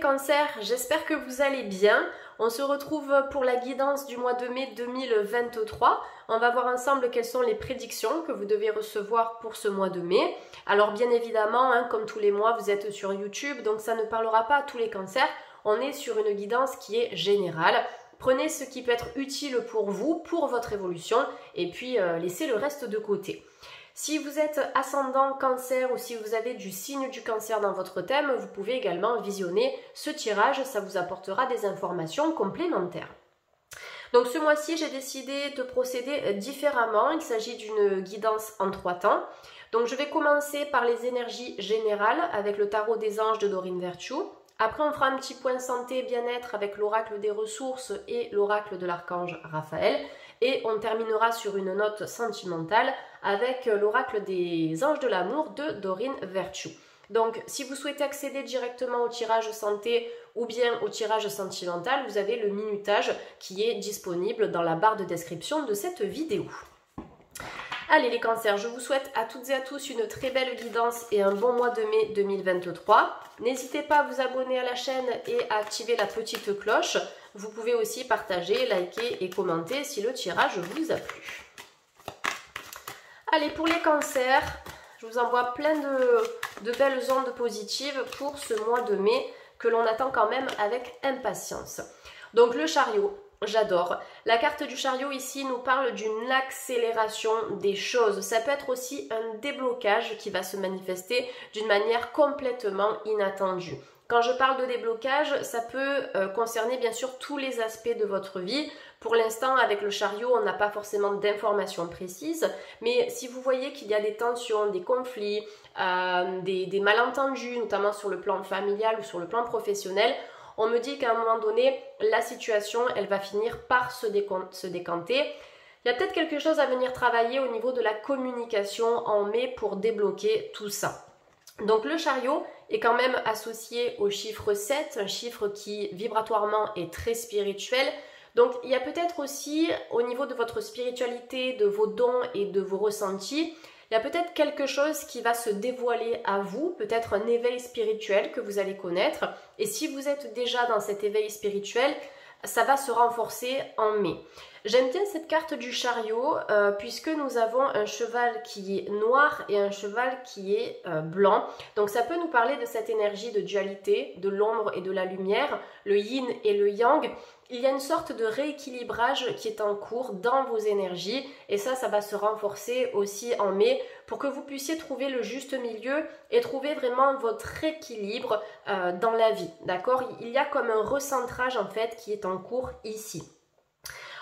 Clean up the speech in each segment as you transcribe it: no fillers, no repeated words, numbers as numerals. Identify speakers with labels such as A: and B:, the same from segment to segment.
A: cancers, j'espère que vous allez bien. On se retrouve pour la guidance du mois de mai 2023. On va voir ensemble quelles sont les prédictions que vous devez recevoir pour ce mois de mai. Alors bien évidemment, comme tous les mois, vous êtes sur YouTube, donc ça ne parlera pas à tous les cancers. On est sur une guidance qui est générale. Prenez ce qui peut être utile pour vous, pour votre évolution, et puis laissez le reste de côté. Si vous êtes ascendant cancer ou si vous avez du signe du cancer dans votre thème, vous pouvez également visionner ce tirage, ça vous apportera des informations complémentaires. Donc ce mois-ci, j'ai décidé de procéder différemment, il s'agit d'une guidance en 3 temps. Donc je vais commencer par les énergies générales avec le tarot des anges de Doreen Virtue. Après, on fera un petit point santé et bien-être avec l'oracle des ressources et l'oracle de l'archange Raphaël. Et on terminera sur une note sentimentale avec l'oracle des anges de l'amour de Doreen Virtue. Donc, si vous souhaitez accéder directement au tirage santé ou bien au tirage sentimental, vous avez le minutage qui est disponible dans la barre de description de cette vidéo. Allez les cancers, je vous souhaite à toutes et à tous une très belle guidance et un bon mois de mai 2023. N'hésitez pas à vous abonner à la chaîne et à activer la petite cloche. Vous pouvez aussi partager, liker et commenter si le tirage vous a plu. Allez, pour les cancers, je vous envoie plein de belles ondes positives pour ce mois de mai que l'on attend quand même avec impatience. Donc le chariot. J'adore. La carte du chariot ici nous parle d'une accélération des choses. Ça peut être aussi un déblocage qui va se manifester d'une manière complètement inattendue. Quand je parle de déblocage, ça peut concerner bien sûr tous les aspects de votre vie. Pour l'instant, avec le chariot, on n'a pas forcément d'informations précises, mais si vous voyez qu'il y a des tensions, des conflits, des malentendus, notamment sur le plan familial ou sur le plan professionnel, on me dit qu'à un moment donné, la situation, elle va finir par se décanter. Il y a peut-être quelque chose à venir travailler au niveau de la communication en mai pour débloquer tout ça. Donc le chariot est quand même associé au chiffre 7, un chiffre qui vibratoirement est très spirituel. Donc il y a peut-être aussi au niveau de votre spiritualité, de vos dons et de vos ressentis, il y a peut-être quelque chose qui va se dévoiler à vous, peut-être un éveil spirituel que vous allez connaître. Et si vous êtes déjà dans cet éveil spirituel, ça va se renforcer en mai. J'aime bien cette carte du chariot puisque nous avons un cheval qui est noir et un cheval qui est blanc. Donc ça peut nous parler de cette énergie de dualité, de l'ombre et de la lumière, le yin et le yang. Il y a une sorte de rééquilibrage qui est en cours dans vos énergies et ça va se renforcer aussi en mai pour que vous puissiez trouver le juste milieu et trouver vraiment votre équilibre dans la vie, d'accord? Il y a comme un recentrage en fait qui est en cours ici.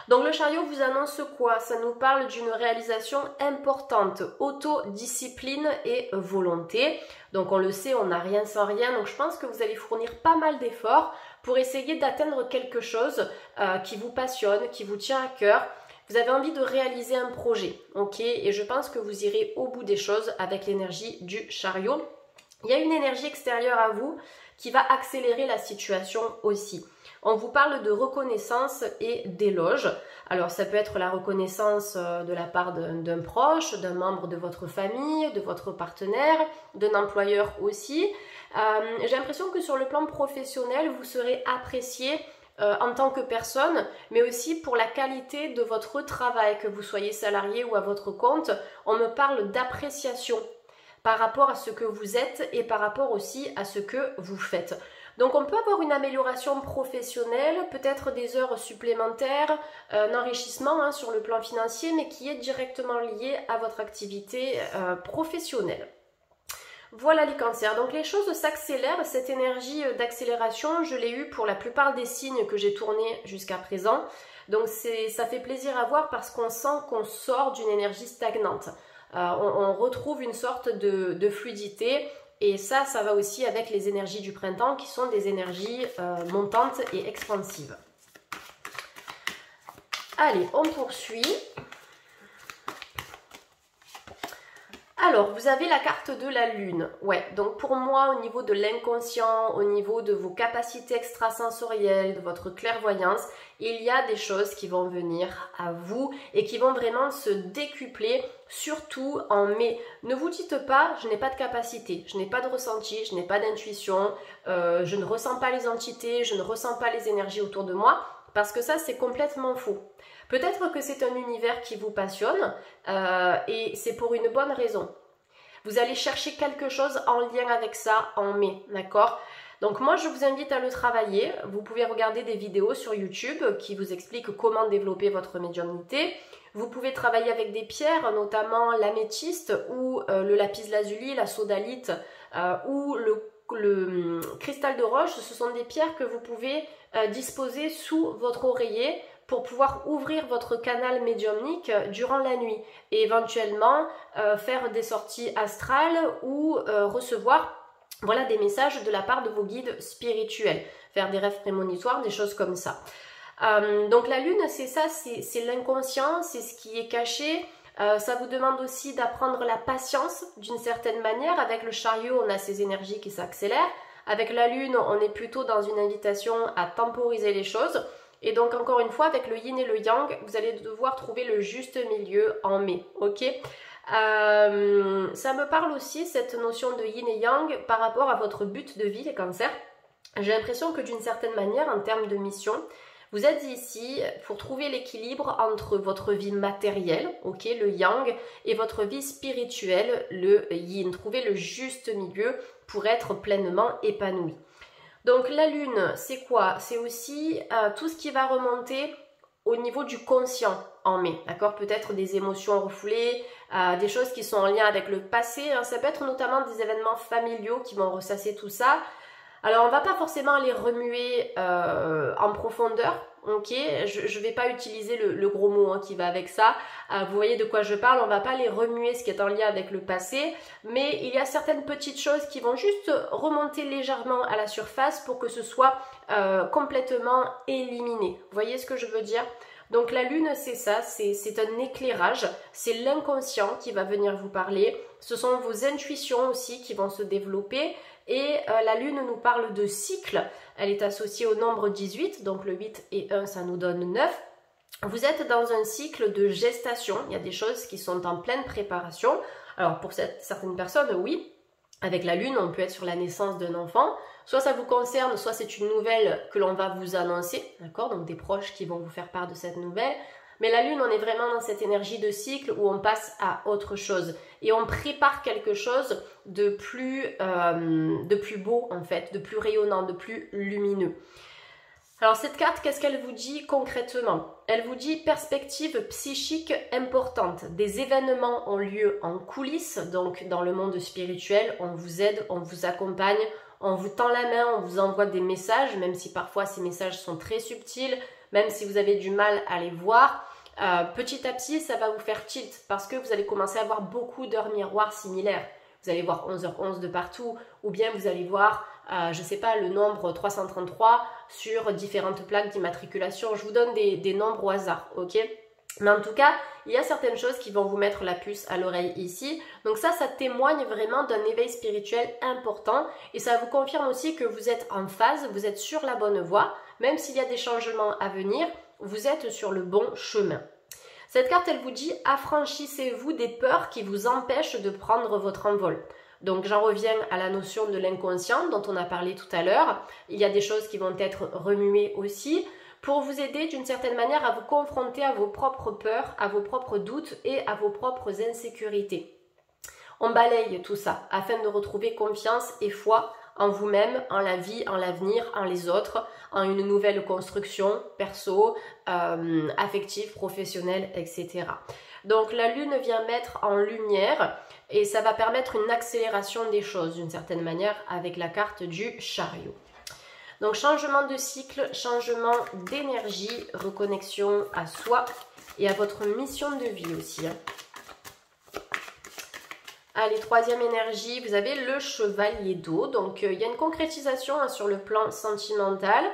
A: Donc le chariot vous annonce quoi? Ça nous parle d'une réalisation importante, autodiscipline et volonté. Donc on le sait, on n'a rien sans rien, donc je pense que vous allez fournir pas mal d'efforts pour essayer d'atteindre quelque chose qui vous passionne, qui vous tient à cœur. Vous avez envie de réaliser un projet, ok? Et je pense que vous irez au bout des choses avec l'énergie du chariot. Il y a une énergie extérieure à vous qui va accélérer la situation aussi. On vous parle de reconnaissance et d'éloge. Alors ça peut être la reconnaissance de la part d'un proche, d'un membre de votre famille, de votre partenaire, d'un employeur aussi. J'ai l'impression que sur le plan professionnel, vous serez apprécié en tant que personne, mais aussi pour la qualité de votre travail, que vous soyez salarié ou à votre compte. On me parle d'appréciation par rapport à ce que vous êtes et par rapport aussi à ce que vous faites. Donc on peut avoir une amélioration professionnelle, peut-être des heures supplémentaires, un enrichissement sur le plan financier, mais qui est directement lié à votre activité professionnelle. Voilà les cancers, donc les choses s'accélèrent, cette énergie d'accélération, je l'ai eue pour la plupart des signes que j'ai tournés jusqu'à présent. Donc ça fait plaisir à voir parce qu'on sent qu'on sort d'une énergie stagnante. On retrouve une sorte de fluidité. Et ça va aussi avec les énergies du printemps qui sont des énergies montantes et expansives. Allez, on poursuit. Alors, vous avez la carte de la lune. Ouais, donc pour moi, au niveau de l'inconscient, au niveau de vos capacités extrasensorielles, de votre clairvoyance, il y a des choses qui vont venir à vous et qui vont vraiment se décupler, surtout en mai. Ne vous dites pas, je n'ai pas de capacité, je n'ai pas de ressenti, je n'ai pas d'intuition, je ne ressens pas les entités, je ne ressens pas les énergies autour de moi, parce que ça, c'est complètement faux. Peut-être que c'est un univers qui vous passionne et c'est pour une bonne raison. Vous allez chercher quelque chose en lien avec ça en mai, d'accord? Donc moi, je vous invite à le travailler. Vous pouvez regarder des vidéos sur YouTube qui vous expliquent comment développer votre médiumnité. Vous pouvez travailler avec des pierres, notamment l'améthyste ou le lapis-lazuli, la sodalite ou le cristal de roche. Ce sont des pierres que vous pouvez disposer sous votre oreiller pour pouvoir ouvrir votre canal médiumnique durant la nuit et éventuellement faire des sorties astrales ou recevoir des messages de la part de vos guides spirituels, faire des rêves prémonitoires, des choses comme ça. Donc la lune, c'est ça, c'est l'inconscient, c'est ce qui est caché. Ça vous demande aussi d'apprendre la patience d'une certaine manière. Avec le chariot, on a ces énergies qui s'accélèrent. Avec la lune, on est plutôt dans une invitation à temporiser les choses. Et donc encore une fois, avec le yin et le yang, vous allez devoir trouver le juste milieu en mai, ok? Ça me parle aussi, cette notion de yin et yang, par rapport à votre but de vie, les cancers. J'ai l'impression que d'une certaine manière, en termes de mission, vous êtes ici pour trouver l'équilibre entre votre vie matérielle, ok, le yang, et votre vie spirituelle, le yin. Trouver le juste milieu pour être pleinement épanoui. Donc la lune, c'est quoi? C'est aussi tout ce qui va remonter au niveau du conscient en mai, d'accord? Peut-être des émotions refoulées, des choses qui sont en lien avec le passé, hein. Ça peut être notamment des événements familiaux qui vont ressasser tout ça. Alors on ne va pas forcément les remuer en profondeur, ok? Je ne vais pas utiliser le gros mot hein, qui va avec ça. Vous voyez de quoi je parle, on ne va pas les remuer ce qui est en lien avec le passé, mais il y a certaines petites choses qui vont juste remonter légèrement à la surface pour que ce soit complètement éliminé. Vous voyez ce que je veux dire? Donc la lune, c'est ça, c'est un éclairage, c'est l'inconscient qui va venir vous parler, ce sont vos intuitions aussi qui vont se développer. Et la lune nous parle de cycle, elle est associée au nombre 18, donc le 8 et 1 ça nous donne 9. Vous êtes dans un cycle de gestation, il y a des choses qui sont en pleine préparation. Alors pour certaines personnes, oui, avec la lune on peut être sur la naissance d'un enfant, soit ça vous concerne, soit c'est une nouvelle que l'on va vous annoncer, d'accord? Donc des proches qui vont vous faire part de cette nouvelle. Mais la lune, on est vraiment dans cette énergie de cycle où on passe à autre chose. Et on prépare quelque chose de plus beau en fait, de plus rayonnant, de plus lumineux. Alors cette carte, qu'est-ce qu'elle vous dit concrètement? Elle vous dit perspective psychique importante. Des événements ont lieu en coulisses, donc dans le monde spirituel, on vous aide, on vous accompagne, on vous tend la main, on vous envoie des messages, même si parfois ces messages sont très subtils, même si vous avez du mal à les voir. Petit à petit, ça va vous faire tilt parce que vous allez commencer à avoir beaucoup d'heures miroirs similaires. Vous allez voir 11h11 de partout ou bien vous allez voir, je ne sais pas, le nombre 333 sur différentes plaques d'immatriculation. Je vous donne des nombres au hasard, ok? Mais en tout cas, il y a certaines choses qui vont vous mettre la puce à l'oreille ici. Donc ça témoigne vraiment d'un éveil spirituel important et ça vous confirme aussi que vous êtes en phase, vous êtes sur la bonne voie. Même s'il y a des changements à venir, vous êtes sur le bon chemin. Cette carte, elle vous dit « Affranchissez-vous des peurs qui vous empêchent de prendre votre envol ». Donc j'en reviens à la notion de l'inconscient dont on a parlé tout à l'heure. Il y a des choses qui vont être remuées aussi pour vous aider d'une certaine manière à vous confronter à vos propres peurs, à vos propres doutes et à vos propres insécurités. On balaye tout ça afin de retrouver confiance et foi en vous-même, en la vie, en l'avenir, en les autres, en une nouvelle construction perso, affective, professionnelle, etc. Donc la lune vient mettre en lumière et ça va permettre une accélération des choses d'une certaine manière avec la carte du chariot. Donc changement de cycle, changement d'énergie, reconnexion à soi et à votre mission de vie aussi. Allez, troisième énergie, vous avez le chevalier d'eau. Donc, il y a une concrétisation sur le plan sentimental.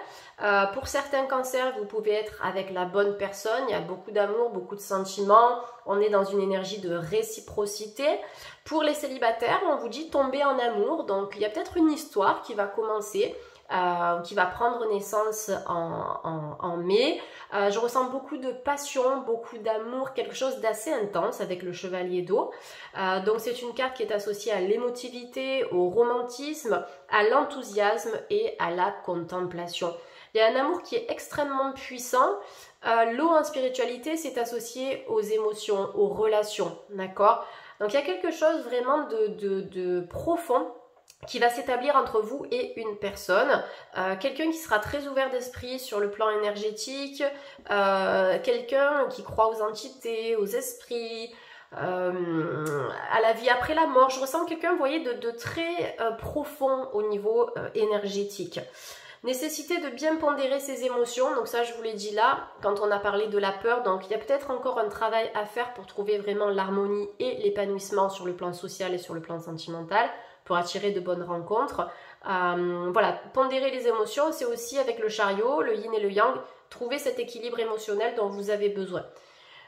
A: Pour certains cancers, vous pouvez être avec la bonne personne. Il y a beaucoup d'amour, beaucoup de sentiments. On est dans une énergie de réciprocité. Pour les célibataires, on vous dit tomber en amour. Donc, il y a peut-être une histoire qui va commencer qui va prendre naissance en mai. Je ressens beaucoup de passion, beaucoup d'amour, quelque chose d'assez intense avec le chevalier d'eau. Donc c'est une carte qui est associée à l'émotivité, au romantisme, à l'enthousiasme et à la contemplation. Il y a un amour qui est extrêmement puissant. L'eau en spiritualité, c'est associé aux émotions, aux relations, d'accord? Donc il y a quelque chose vraiment de profond qui va s'établir entre vous et une personne, quelqu'un qui sera très ouvert d'esprit sur le plan énergétique, quelqu'un qui croit aux entités, aux esprits, à la vie après la mort. Je ressens quelqu'un, vous voyez, de très profond au niveau énergétique. Nécessité de bien pondérer ses émotions, donc ça je vous l'ai dit là, quand on a parlé de la peur, donc il y a peut-être encore un travail à faire pour trouver vraiment l'harmonie et l'épanouissement sur le plan social et sur le plan sentimental, pour attirer de bonnes rencontres. Voilà, pondérer les émotions, c'est aussi avec le chariot, le yin et le yang, trouver cet équilibre émotionnel dont vous avez besoin.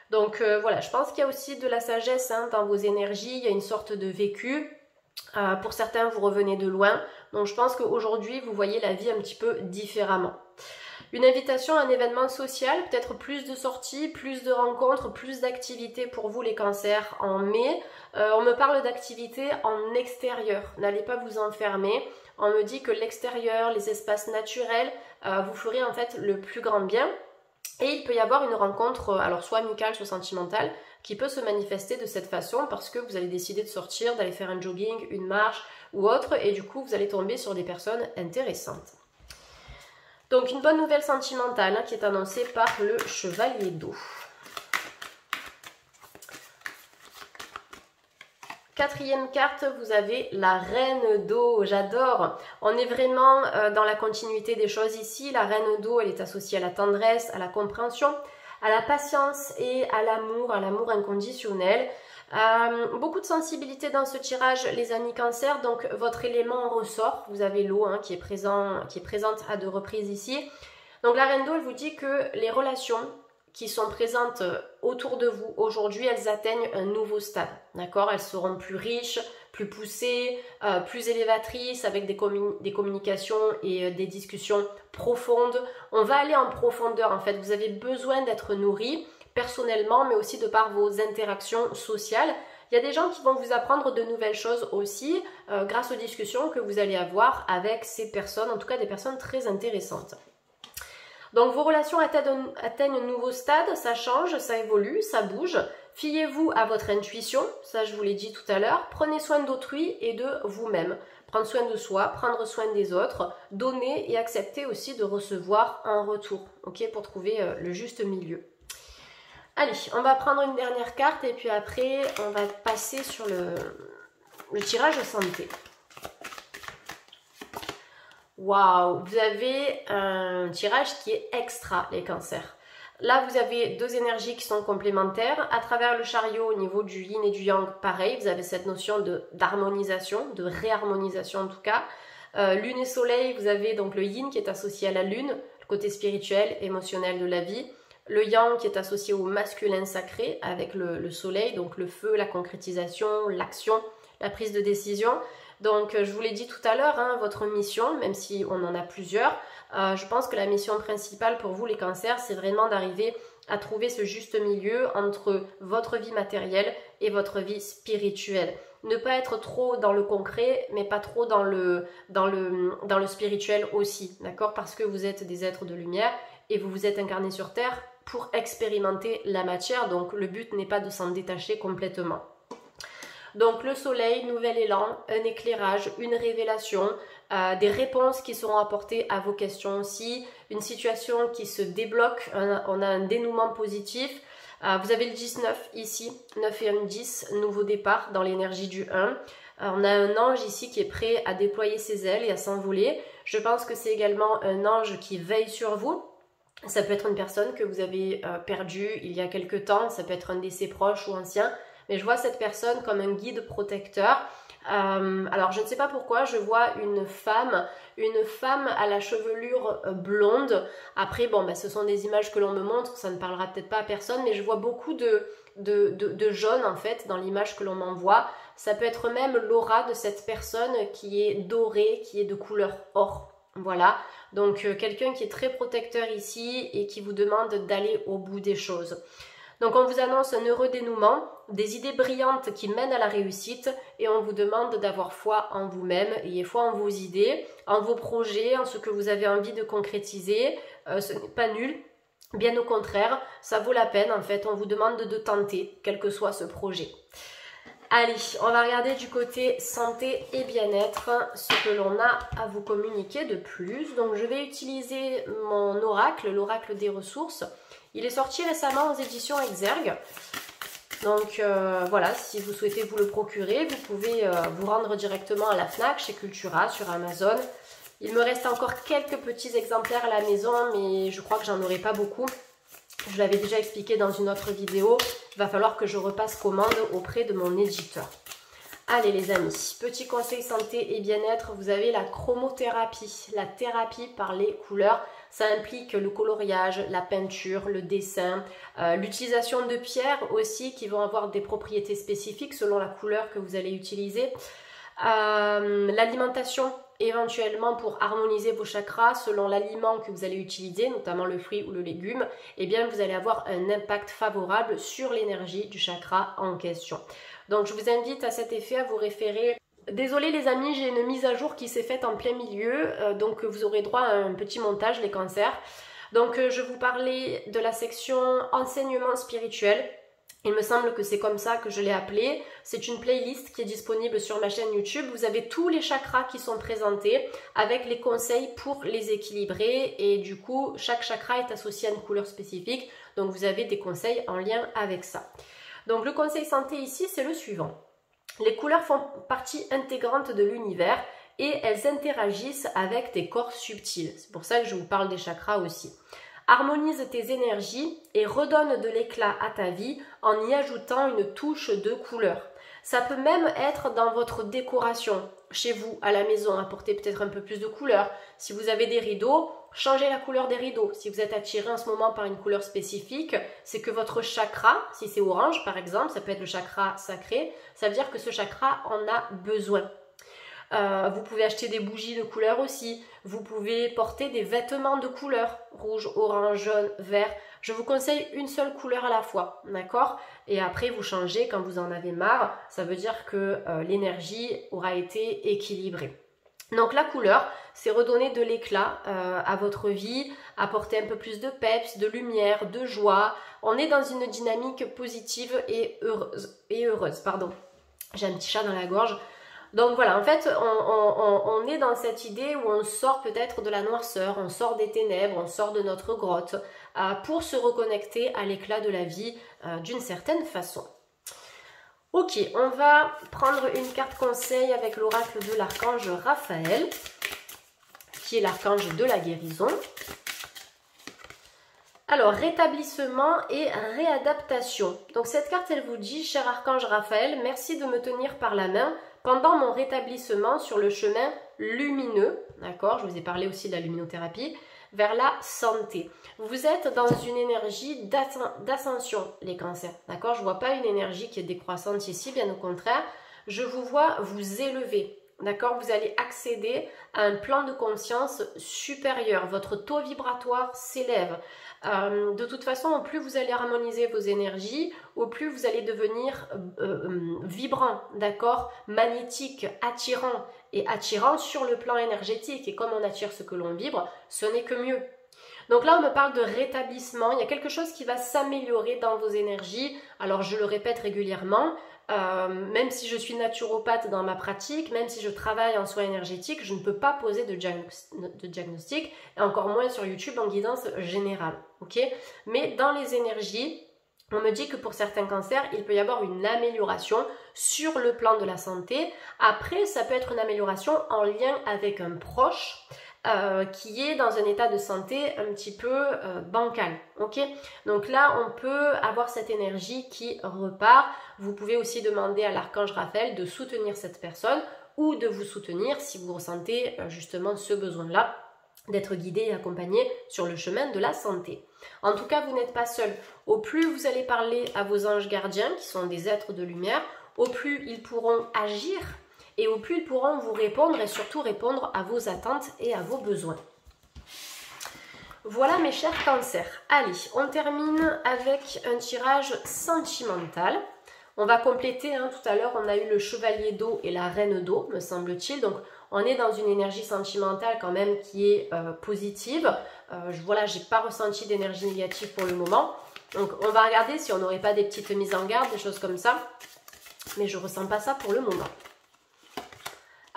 A: Donc voilà, je pense qu'il y a aussi de la sagesse dans vos énergies, il y a une sorte de vécu. Pour certains, vous revenez de loin. Donc je pense qu'aujourd'hui, vous voyez la vie un petit peu différemment. Une invitation à un événement social, peut-être plus de sorties, plus de rencontres, plus d'activités pour vous les cancers en mai. On me parle d'activités en extérieur. N'allez pas vous enfermer. On me dit que l'extérieur, les espaces naturels, vous ferez en fait le plus grand bien. Et il peut y avoir une rencontre, alors soit amicale, soit sentimentale, qui peut se manifester de cette façon parce que vous allez décider de sortir, d'aller faire un jogging, une marche ou autre, et du coup vous allez tomber sur des personnes intéressantes. Donc une bonne nouvelle sentimentale qui est annoncée par le chevalier d'eau. Quatrième carte, vous avez la reine d'eau, j'adore. On est vraiment dans la continuité des choses ici. La reine d'eau, elle est associée à la tendresse, à la compréhension, à la patience et à l'amour inconditionnel. Beaucoup de sensibilité dans ce tirage, les amis cancer, donc votre élément ressort. Vous avez l'eau qui est présente à 2 reprises ici. Donc la reine d'eau, elle vous dit que les relations qui sont présentes autour de vous aujourd'hui, elles atteignent un nouveau stade, d'accord? Elles seront plus riches, plus poussées, plus élévatrices, avec des communications et des discussions profondes. On va aller en profondeur en fait, vous avez besoin d'être nourri personnellement, mais aussi de par vos interactions sociales. Il y a des gens qui vont vous apprendre de nouvelles choses aussi, grâce aux discussions que vous allez avoir avec ces personnes, en tout cas des personnes très intéressantes. Donc vos relations atteignent un nouveau stade, ça change, ça évolue, ça bouge. Fiez-vous à votre intuition, ça je vous l'ai dit tout à l'heure. Prenez soin d'autrui et de vous-même. Prendre soin de soi, prendre soin des autres, donner et accepter aussi de recevoir un retour, ok, pour trouver le juste milieu. Allez, on va prendre une dernière carte et puis après on va passer sur le tirage santé. Waouh, vous avez un tirage qui est extra, les cancers. Là, vous avez 2 énergies qui sont complémentaires. À travers le chariot, au niveau du yin et du yang, pareil, vous avez cette notion d'harmonisation, de réharmonisation en tout cas. Lune et soleil, vous avez donc le yin qui est associé à la lune, le côté spirituel, émotionnel de la vie. Le yang qui est associé au masculin sacré avec le soleil, donc le feu, la concrétisation, l'action, la prise de décision. Donc je vous l'ai dit tout à l'heure, votre mission, même si on en a plusieurs, je pense que la mission principale pour vous les cancers, c'est vraiment d'arriver à trouver ce juste milieu entre votre vie matérielle et votre vie spirituelle. Ne pas être trop dans le concret, mais pas trop dans le spirituel aussi, d'accord? Parce que vous êtes des êtres de lumière et vous vous êtes incarnés sur Terre pour expérimenter la matière, donc le but n'est pas de s'en détacher complètement. Donc le soleil, nouvel élan, un éclairage, une révélation, des réponses qui seront apportées à vos questions aussi, une situation qui se débloque, on a un dénouement positif. Vous avez le 19 ici, 9 et 1, 10, nouveau départ dans l'énergie du 1. On a un ange ici qui est prêt à déployer ses ailes et à s'envoler. Je pense que c'est également un ange qui veille sur vous. Ça peut être une personne que vous avez perdue il y a quelque temps, ça peut être un décès proche ou ancien. Mais je vois cette personne comme un guide protecteur. Alors je ne sais pas pourquoi, je vois une femme à la chevelure blonde. Après bon, ce sont des images que l'on me montre, ça ne parlera peut-être pas à personne, mais je vois beaucoup de jaune en fait dans l'image que l'on m'envoie. Ça peut être même l'aura de cette personne qui est dorée, qui est de couleur or. Voilà, donc quelqu'un qui est très protecteur ici et qui vous demande d'aller au bout des choses. Donc on vous annonce un heureux dénouement, des idées brillantes qui mènent à la réussite et on vous demande d'avoir foi en vous-même, ayez foi en vos idées, en vos projets, en ce que vous avez envie de concrétiser. Ce n'est pas nul, bien au contraire, ça vaut la peine en fait, on vous demande de tenter, quel que soit ce projet. Allez, on va regarder du côté santé et bien-être ce que l'on a à vous communiquer de plus. Donc je vais utiliser mon oracle, l'oracle des ressources. Il est sorti récemment aux éditions Exergue. Donc voilà, si vous souhaitez vous le procurer, vous pouvez vous rendre directement à la FNAC, chez Cultura, sur Amazon. Il me reste encore quelques petits exemplaires à la maison, mais je crois que j'en aurai pas beaucoup. Je l'avais déjà expliqué dans une autre vidéo. Il va falloir que je repasse commande auprès de mon éditeur. Allez les amis, petit conseil santé et bien-être, vous avez la chromothérapie, la thérapie par les couleurs. Ça implique le coloriage, la peinture, le dessin, l'utilisation de pierres aussi qui vont avoir des propriétés spécifiques selon la couleur que vous allez utiliser. L'alimentation éventuellement pour harmoniser vos chakras selon l'aliment que vous allez utiliser, notamment le fruit ou le légume, eh bien vous allez avoir un impact favorable sur l'énergie du chakra en question. Donc je vous invite à cet effet à vous référer. Désolée les amis, j'ai une mise à jour qui s'est faite en plein milieu, donc vous aurez droit à un petit montage, les cancers. Donc je vous parlais de la section enseignement spirituel. Il me semble que c'est comme ça que je l'ai appelé. C'est une playlist qui est disponible sur ma chaîne YouTube. Vous avez tous les chakras qui sont présentés avec les conseils pour les équilibrer. Et du coup, chaque chakra est associé à une couleur spécifique. Donc, vous avez des conseils en lien avec ça. Donc, le conseil santé ici, c'est le suivant. Les couleurs font partie intégrante de l'univers et elles interagissent avec tes corps subtils. C'est pour ça que je vous parle des chakras aussi. Harmonise tes énergies et redonne de l'éclat à ta vie en y ajoutant une touche de couleur. Ça peut même être dans votre décoration, chez vous, à la maison, apporter peut-être un peu plus de couleur. Si vous avez des rideaux, changez la couleur des rideaux. Si vous êtes attiré en ce moment par une couleur spécifique, c'est que votre chakra, si c'est orange par exemple, ça peut être le chakra sacré, ça veut dire que ce chakra en a besoin. Vous pouvez acheter des bougies de couleur aussi. Vous pouvez porter des vêtements de couleur, rouge, orange, jaune, vert. Je vous conseille une seule couleur à la fois, d'accord? Et après, vous changez quand vous en avez marre. Ça veut dire que l'énergie aura été équilibrée. Donc la couleur, c'est redonner de l'éclat à votre vie, apporter un peu plus de peps, de lumière, de joie. On est dans une dynamique positive et heureuse. Pardon. J'ai un petit chat dans la gorge. Donc voilà, en fait, on est dans cette idée où on sort peut-être de la noirceur, on sort des ténèbres, on sort de notre grotte pour se reconnecter à l'éclat de la vie d'une certaine façon. Ok, on va prendre une carte conseil avec l'oracle de l'archange Raphaël, qui est l'archange de la guérison. Alors, rétablissement et réadaptation. Donc cette carte, elle vous dit, cher archange Raphaël, merci de me tenir par la main pendant mon rétablissement sur le chemin lumineux, d'accord, je vous ai parlé aussi de la luminothérapie, vers la santé. Vous êtes dans une énergie d'ascension, les cancers, d'accord? Je ne vois pas une énergie qui est décroissante ici, bien au contraire, je vous vois vous élever, d'accord? Vous allez accéder à un plan de conscience supérieur, votre taux vibratoire s'élève. De toute façon, au plus vous allez harmoniser vos énergies, au plus vous allez devenir vibrant, d'accord, magnétique, attirant et attirant sur le plan énergétique. Et comme on attire ce que l'on vibre, ce n'est que mieux. Donc là, on me parle de rétablissement. Il y a quelque chose qui va s'améliorer dans vos énergies. Alors, je le répète régulièrement. Même si je suis naturopathe dans ma pratique, même si je travaille en soins énergétiques, je ne peux pas poser de diagnostic, et encore moins sur YouTube en guidance générale, ok? Mais dans les énergies, on me dit que pour certains cancers, il peut y avoir une amélioration sur le plan de la santé. Après, ça peut être une amélioration en lien avec un proche, qui est dans un état de santé un petit peu bancal, ok? Donc là, on peut avoir cette énergie qui repart. Vous pouvez aussi demander à l'archange Raphaël de soutenir cette personne ou de vous soutenir si vous ressentez justement ce besoin-là d'être guidé et accompagné sur le chemin de la santé. En tout cas, vous n'êtes pas seul. Au plus vous allez parler à vos anges gardiens, qui sont des êtres de lumière, au plus ils pourront agir et au plus ils pourront vous répondre et surtout répondre à vos attentes et à vos besoins. Voilà mes chers cancers. Allez, on termine avec un tirage sentimental. On va compléter, tout à l'heure on a eu le chevalier d'eau et la reine d'eau, me semble-t-il. Donc on est dans une énergie sentimentale quand même qui est positive. Voilà, j'ai pas ressenti d'énergie négative pour le moment. Donc on va regarder si on n'aurait pas des petites mises en garde, des choses comme ça. Mais je ressens pas ça pour le moment.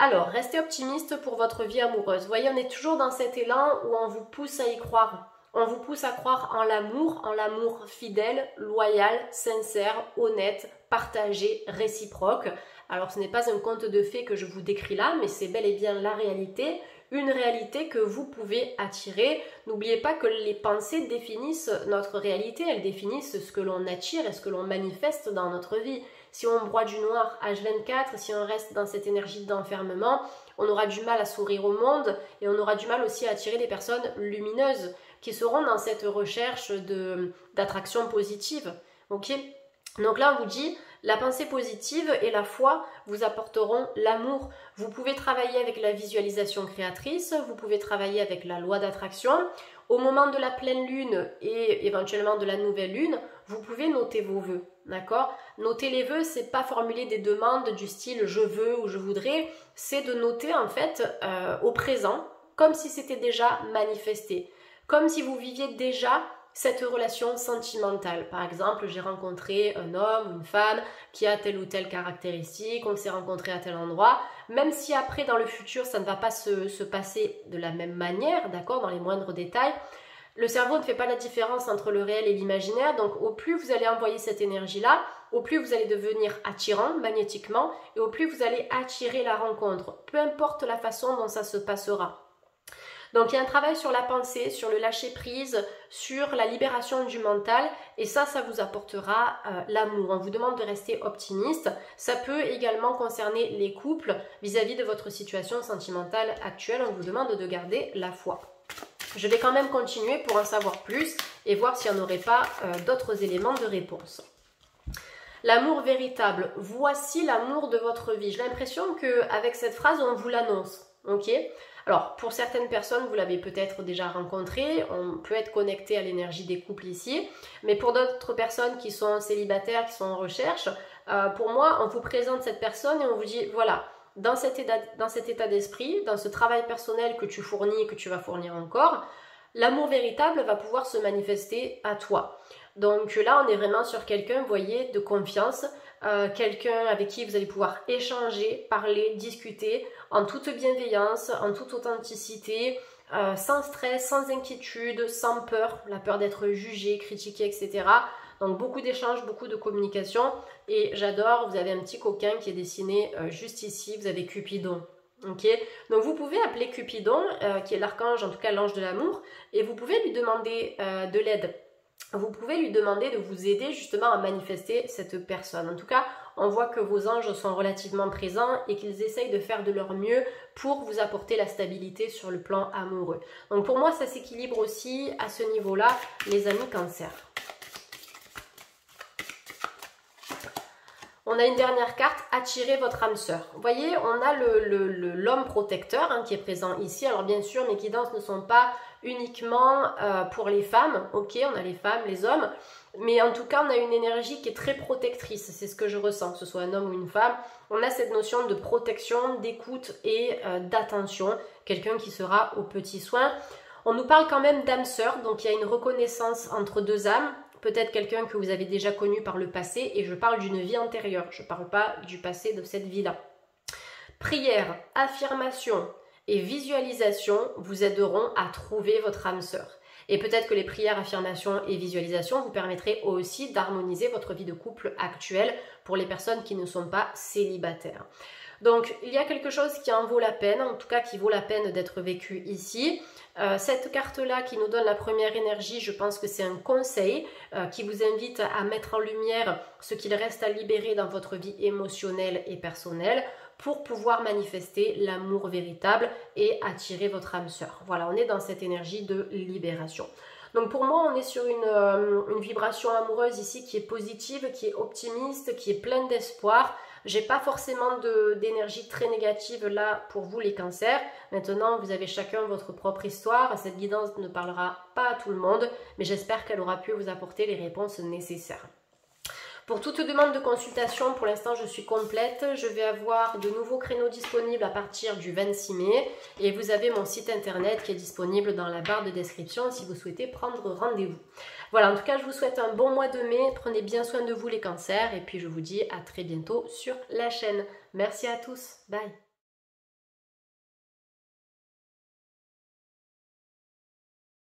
A: Alors, restez optimiste pour votre vie amoureuse. Vous voyez, on est toujours dans cet élan où on vous pousse à y croire. On vous pousse à croire en l'amour fidèle, loyal, sincère, honnête, partagé, réciproque. Alors, ce n'est pas un conte de fées que je vous décris là, mais c'est bel et bien la réalité. Une réalité que vous pouvez attirer. N'oubliez pas que les pensées définissent notre réalité, elles définissent ce que l'on attire et ce que l'on manifeste dans notre vie. Si on broie du noir H24, si on reste dans cette énergie d'enfermement, on aura du mal à s'ouvrir au monde et on aura du mal aussi à attirer des personnes lumineuses qui seront dans cette recherche d'attraction positive. Ok ? Donc là, on vous dit, la pensée positive et la foi vous apporteront l'amour. Vous pouvez travailler avec la visualisation créatrice, vous pouvez travailler avec la loi d'attraction. Au moment de la pleine lune et éventuellement de la nouvelle lune, vous pouvez noter vos vœux, d'accord ? Noter les vœux, c'est pas formuler des demandes du style je veux ou je voudrais, c'est de noter en fait au présent, comme si c'était déjà manifesté, comme si vous viviez déjà cette relation sentimentale. Par exemple, j'ai rencontré un homme ou une femme qui a telle ou telle caractéristique, on s'est rencontré à tel endroit, même si après dans le futur ça ne va pas se passer de la même manière, d'accord, dans les moindres détails, le cerveau ne fait pas la différence entre le réel et l'imaginaire, donc au plus vous allez envoyer cette énergie-là, au plus vous allez devenir attirant magnétiquement et au plus vous allez attirer la rencontre, peu importe la façon dont ça se passera. Donc il y a un travail sur la pensée, sur le lâcher prise, sur la libération du mental et ça vous apportera l'amour. On vous demande de rester optimiste. Ça peut également concerner les couples vis-à-vis de votre situation sentimentale actuelle. On vous demande de garder la foi. Je vais quand même continuer pour en savoir plus et voir s'il n'y en aurait pas d'autres éléments de réponse. L'amour véritable, voici l'amour de votre vie. J'ai l'impression qu'avec cette phrase, on vous l'annonce. Ok ? Alors, pour certaines personnes, vous l'avez peut-être déjà rencontré, on peut être connecté à l'énergie des couples ici, mais pour d'autres personnes qui sont célibataires, qui sont en recherche, pour moi, on vous présente cette personne et on vous dit, voilà, dans cet état d'esprit, dans ce travail personnel que tu fournis et que tu vas fournir encore, l'amour véritable va pouvoir se manifester à toi. Donc là, on est vraiment sur quelqu'un, vous voyez, de confiance, quelqu'un avec qui vous allez pouvoir échanger, parler, discuter en toute bienveillance, en toute authenticité, sans stress, sans inquiétude, sans peur, la peur d'être jugé, critiqué, etc. Donc beaucoup d'échanges, beaucoup de communication et j'adore, vous avez un petit coquin qui est dessiné juste ici, vous avez Cupidon. Ok, donc vous pouvez appeler Cupidon, qui est l'archange, en tout cas l'ange de l'amour, et vous pouvez lui demander de l'aide. Vous pouvez lui demander de vous aider justement à manifester cette personne. En tout cas, on voit que vos anges sont relativement présents et qu'ils essayent de faire de leur mieux pour vous apporter la stabilité sur le plan amoureux. Donc pour moi, ça s'équilibre aussi à ce niveau-là, les amis Cancer. On a une dernière carte, attirez votre âme sœur. Vous voyez, on a l'homme protecteur qui est présent ici. Alors bien sûr, mes guidances ne sont pas uniquement pour les femmes. Ok, on a les femmes, les hommes. Mais en tout cas, on a une énergie qui est très protectrice. C'est ce que je ressens, que ce soit un homme ou une femme. On a cette notion de protection, d'écoute et d'attention. Quelqu'un qui sera aux petits soins. On nous parle quand même d'âme sœur. Donc il y a une reconnaissance entre deux âmes. Peut-être quelqu'un que vous avez déjà connu par le passé et je parle d'une vie antérieure, je ne parle pas du passé de cette vie-là. Prière, affirmation et visualisation vous aideront à trouver votre âme sœur. Et peut-être que les prières, affirmations et visualisations vous permettraient aussi d'harmoniser votre vie de couple actuelle pour les personnes qui ne sont pas célibataires. Donc il y a quelque chose qui en vaut la peine, en tout cas qui vaut la peine d'être vécu ici. Cette carte-là qui nous donne la première énergie, je pense que c'est un conseil qui vous invite à mettre en lumière ce qu'il reste à libérer dans votre vie émotionnelle et personnelle pour pouvoir manifester l'amour véritable et attirer votre âme sœur. Voilà, on est dans cette énergie de libération. Donc pour moi, on est sur une vibration amoureuse ici qui est positive, qui est optimiste, qui est pleine d'espoir. J'ai pas forcément d'énergie très négative là pour vous les cancers. Maintenant, vous avez chacun votre propre histoire. Cette guidance ne parlera pas à tout le monde, mais j'espère qu'elle aura pu vous apporter les réponses nécessaires. Pour toute demande de consultation, pour l'instant je suis complète. Je vais avoir de nouveaux créneaux disponibles à partir du 26 mai. Et vous avez mon site internet qui est disponible dans la barre de description si vous souhaitez prendre rendez-vous. Voilà, en tout cas je vous souhaite un bon mois de mai. Prenez bien soin de vous les cancers. Et puis je vous dis à très bientôt sur la chaîne. Merci à tous. Bye.